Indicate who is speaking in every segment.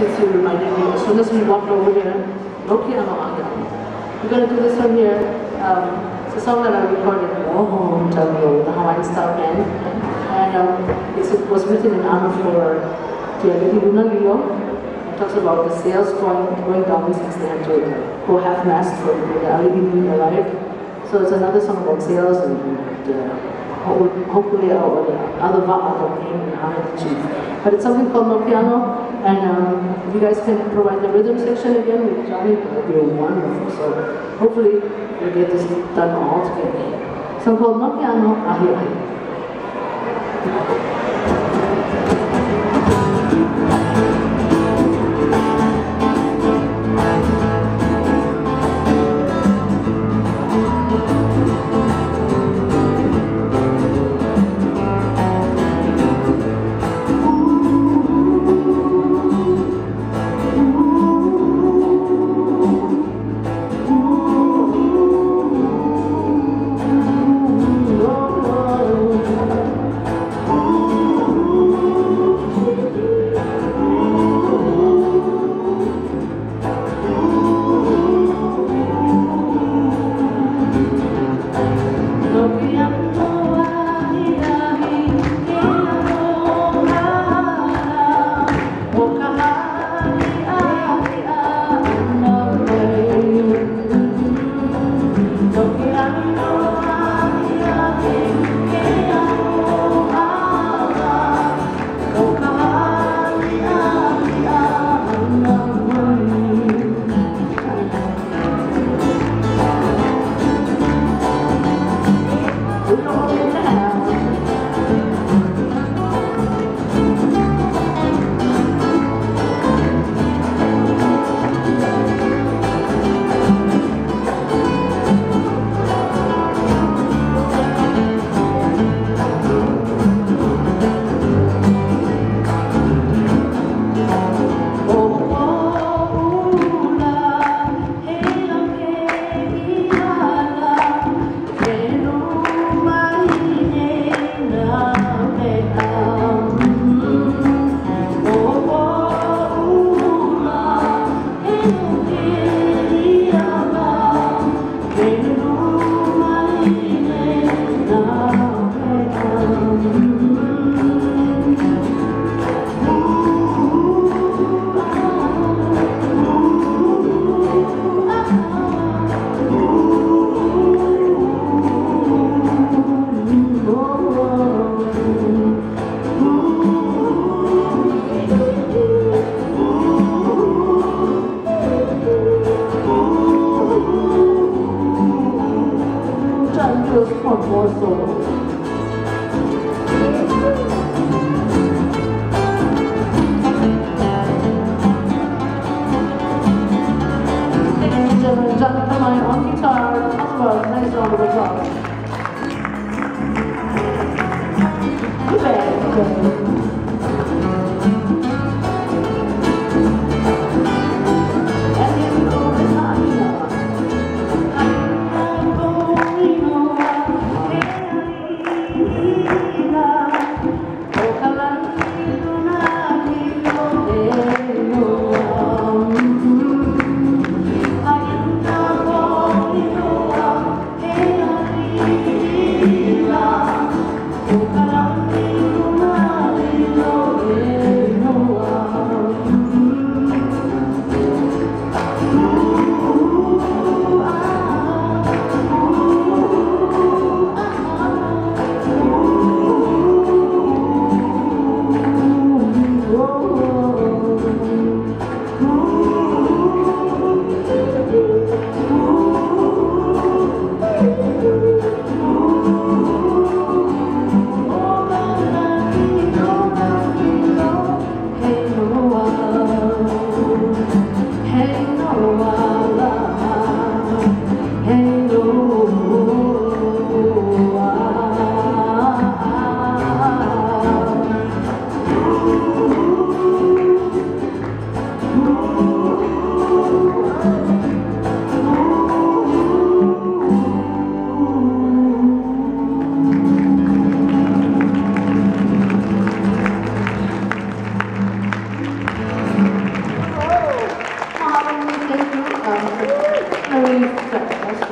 Speaker 1: since you reminded me, as soon as we walked over here, no piano on it. We're going to do this one here. It's a song that I recorded in Oho, Ontario, the Hawaiian style band. And it was written in honor for Tia Luna Leo. It talks about the sails going down since they had to go half-mast for the Alibini arrived. So it's another song about sails and hopefully our other Va'a came in honor of the chief. But it's something called No Piano, and if you guys can provide the rhythm section again with Johnny, that would be wonderful. So hopefully we'll get this done all together. Song called No Piano, Ahi Ahi.
Speaker 2: Ooh.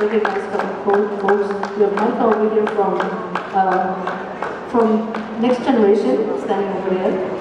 Speaker 1: recognize folks. We have Michael over here from Next Generation, standing over there.